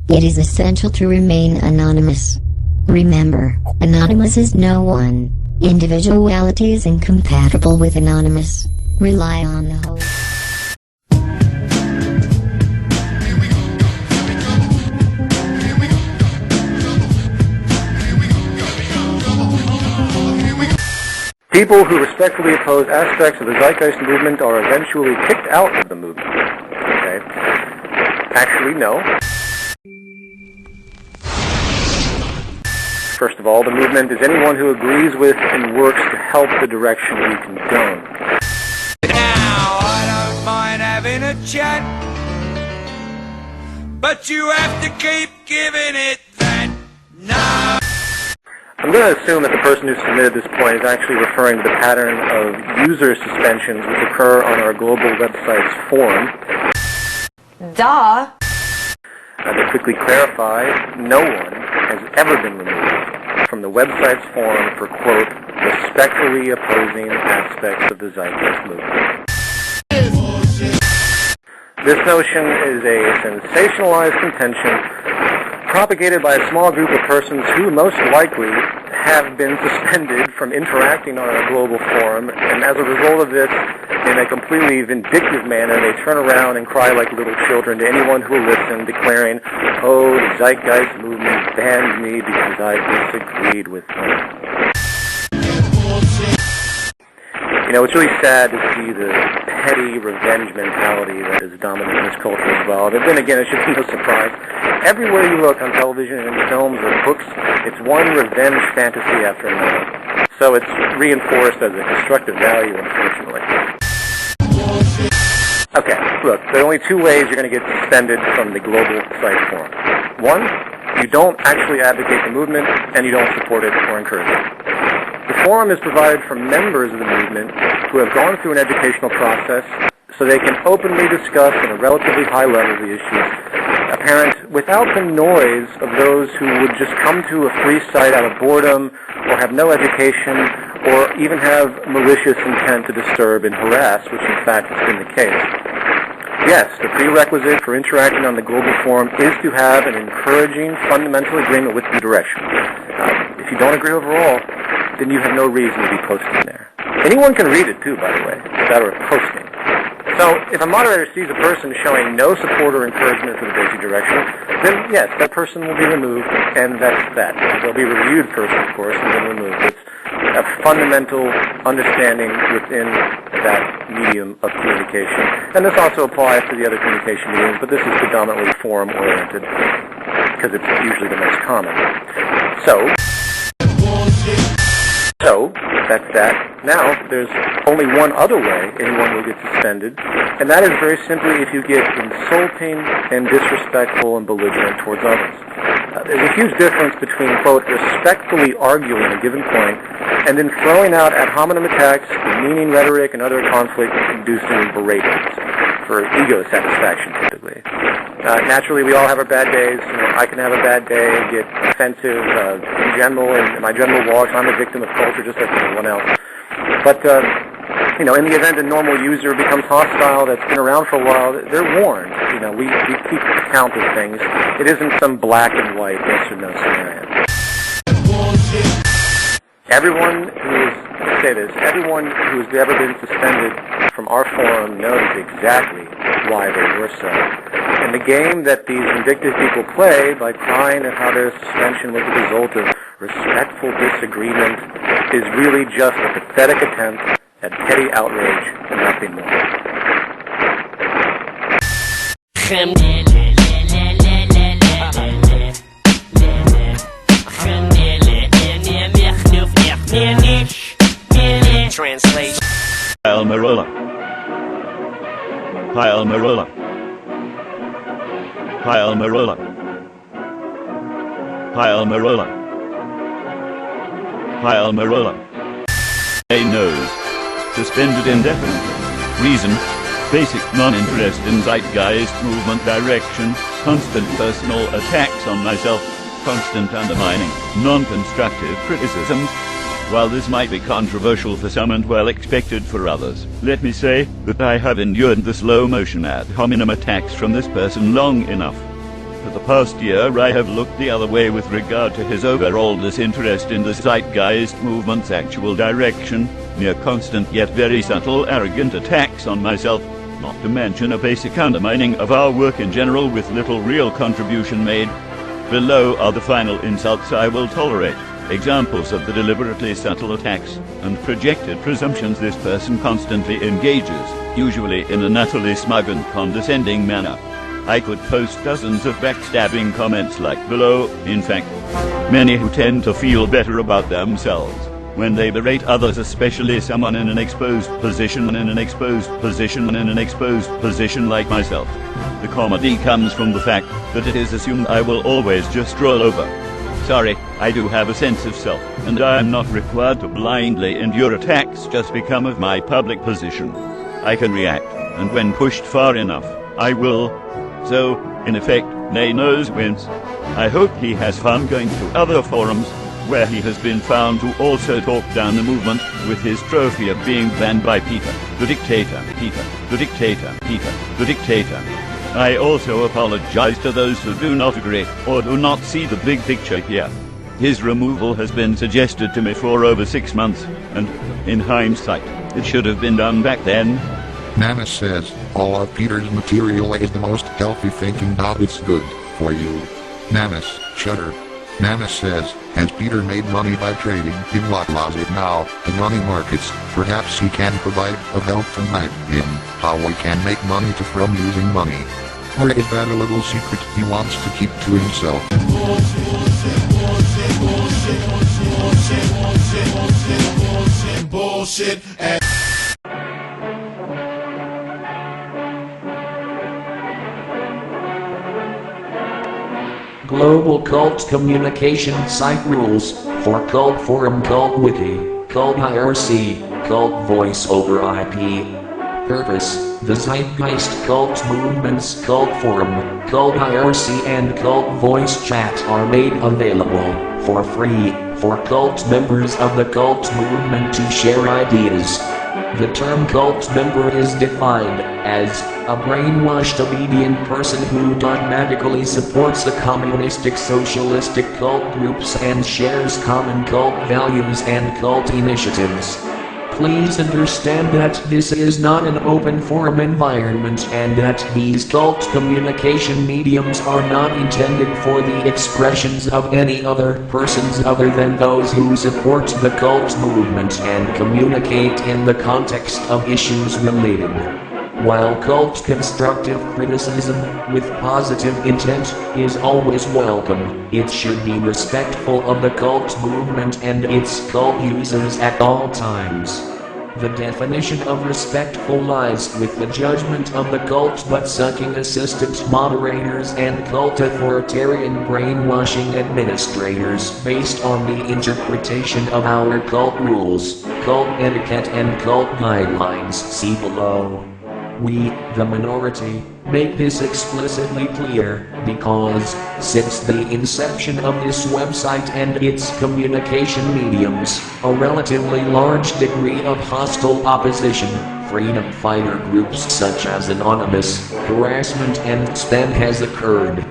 It is essential to remain anonymous. Remember, anonymous is no one. Individuality is incompatible with anonymous. Rely on the whole. People who respectfully oppose aspects of the Zeitgeist movement are eventually kicked out of the movement. Okay? Actually, no. First of all, the movement is anyone who agrees with and works to help the direction we condone. Now, I don't mind having a chat, but you have to keep giving it that. No. I'm going to assume that the person who submitted this point is actually referring to the pattern of user suspensions which occur on our global website's forum. Duh! To quickly clarify, no one has ever been removed from the website's forum for, quote, respectfully opposing aspects of the Zeitgeist movement. This notion is a sensationalized contention propagated by a small group of persons who most likely have been suspended from interacting on our global forum, and as a result of this, in a completely vindictive manner, they turn around and cry like little children to anyone who will listen, declaring, oh, the Zeitgeist movement banned me because I disagreed with them. You know, it's really sad to see the petty revenge mentality that is dominant in this culture as well. But then again, it should be no surprise. Everywhere you look on television and in films or books, it's one revenge fantasy after another. So it's reinforced as a constructive value, unfortunately. Okay, look, there are only two ways you're going to get suspended from the global site forum. One, you don't actually advocate the movement, and you don't support it or encourage it. The forum is provided for members of the movement who have gone through an educational process so they can openly discuss at a relatively high level the issues apparent without the noise of those who would just come to a free site out of boredom or have no education or even have malicious intent to disturb and harass, which in fact has been the case. Yes, the prerequisite for interacting on the global forum is to have an encouraging fundamental agreement with the direction. If you don't agree overall, then you have no reason to be posting there. Anyone can read it too, by the way, without a posting. So, if a moderator sees a person showing no support or encouragement for the basic direction, then yes, that person will be removed, and that's that. They'll be reviewed first, of course, and then removed. It's a fundamental understanding within that medium of communication. And this also applies to the other communication mediums, but this is predominantly forum-oriented, because it's usually the most common. So, that's that. Now, there's only one other way anyone will get suspended, and that is very simply if you get insulting and disrespectful and belligerent towards others. There's a huge difference between, quote, respectfully arguing a given point and then throwing out ad hominem attacks, demeaning rhetoric, and other conflict-inducing beratings for ego satisfaction, typically. Naturally, we all have our bad days. You know, I can have a bad day and get offensive in general, in my general walks. I'm a victim of culture just like anyone else. But, you know, in the event a normal user becomes hostile that's been around for a while, they're warned. You know, we keep account of things. It isn't some black and white yes or no scenario. Everyone who has ever been suspended from our forum knows exactly why they were so. And the game that these vindictive people play by crying at how their suspension was the result of respectful disagreement is really just a pathetic attempt at petty outrage and nothing more. Translation. Merola. Merola. Merola. Merola. Merola. A nose. Suspended indefinitely. Reason: basic non-interest in Zeitgeist movement direction, constant personal attacks on myself, constant undermining, non-constructive criticisms. While this might be controversial for some and well expected for others, let me say that I have endured the slow-motion ad hominem attacks from this person long enough. For the past year I have looked the other way with regard to his overall disinterest in the zeitgeist movement's actual direction, mere constant yet very subtle arrogant attacks on myself, not to mention a basic undermining of our work in general with little real contribution made. Below are the final insults I will tolerate, examples of the deliberately subtle attacks and projected presumptions this person constantly engages, usually in an utterly smug and condescending manner. I could post dozens of backstabbing comments like below. In fact, many who tend to feel better about themselves when they berate others, especially someone in an exposed position like myself. The comedy comes from the fact that it is assumed I will always just roll over. Sorry, I do have a sense of self, and I am not required to blindly endure attacks just because of my public position. I can react, and when pushed far enough, I will. So, in effect, Nay knows wins. I hope he has fun going to other forums, where he has been found to also talk down the movement with his trophy of being banned by Peter, the dictator, the dictator. I also apologize to those who do not agree, or do not see the big picture here. His removal has been suggested to me for over 6 months, and, in hindsight, it should have been done back then. Nana says, all of Peter's material is the most healthy thinking. It's good for you. Nanas, shudder. Nana says, has Peter made money by trading in what was it now, the money markets? Perhaps he can provide a helpful guide in how we can make money from using money. Or is that a little secret he wants to keep to himself? Bullshit. Global Cult Communication Site Rules for Cult Forum, Cult Wiki, Cult IRC, Cult Voice over IP. Purpose: the Zeitgeist Cult Movements Cult Forum, Cult IRC and Cult Voice Chat are made available for free for cult members of the cult movement to share ideas. The term cult member is defined as a brainwashed obedient person who dogmatically supports the communistic socialistic cult groups and shares common cult values and cult initiatives. Please understand that this is not an open forum environment and that these cult communication mediums are not intended for the expressions of any other persons other than those who support the cult movement and communicate in the context of issues related. While cult constructive criticism, with positive intent, is always welcome, it should be respectful of the cult movement and its cult users at all times. The definition of respectful lies with the judgment of the cult butt-sucking assistant moderators and cult authoritarian brainwashing administrators based on the interpretation of our cult rules, cult etiquette and cult guidelines. See below. We, the minority, make this explicitly clear, because, since the inception of this website and its communication mediums, a relatively large degree of hostile opposition, freedom fighter groups such as Anonymous, harassment and spam has occurred.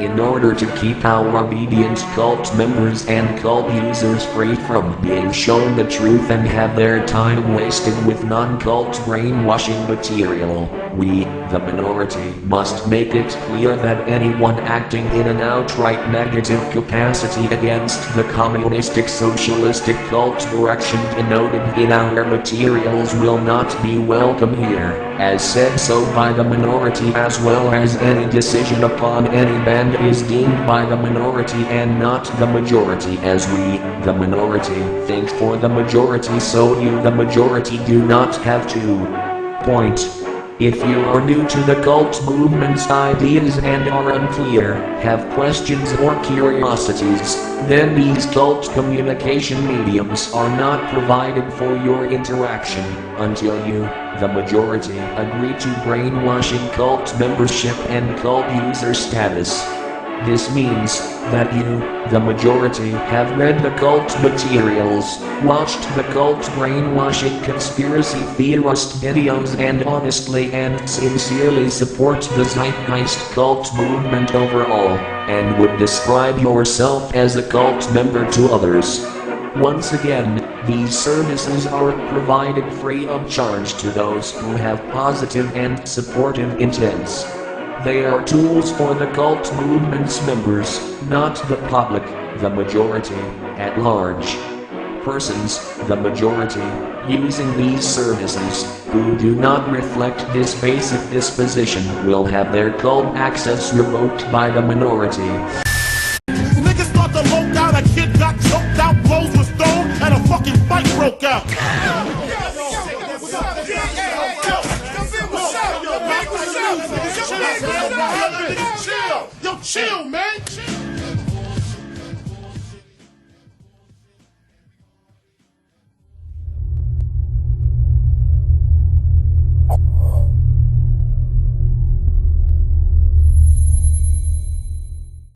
In order to keep our obedient cult members and cult users free from being shown the truth and have their time wasted with non-cult brainwashing material, we, the minority, must make it clear that anyone acting in an outright negative capacity against the communistic socialistic cult direction denoted in our materials will not be welcome here, as said so by the minority, as well as any decision upon any ban is deemed by the minority and not the majority, as we, the minority, think for the majority, so you, the majority, do not have to. Point. If you are new to the cult movement's ideas and are unclear, have questions or curiosities, then these cult communication mediums are not provided for your interaction until you, the majority, agree to brainwashing cult membership and cult user status. This means that you, the majority, have read the cult materials, watched the cult brainwashing conspiracy theorist videos, and honestly and sincerely support the zeitgeist cult movement overall, and would describe yourself as a cult member to others. Once again, these services are provided free of charge to those who have positive and supportive intents. They are tools for the cult movement's members, not the public, the majority, at large. Persons, the majority, using these services, who do not reflect this basic disposition will have their cult access revoked by the minority. Niggas thought the low down, a kid got choked out, blows were thrown, and a fucking fight broke out. Chill, yo, chill, man.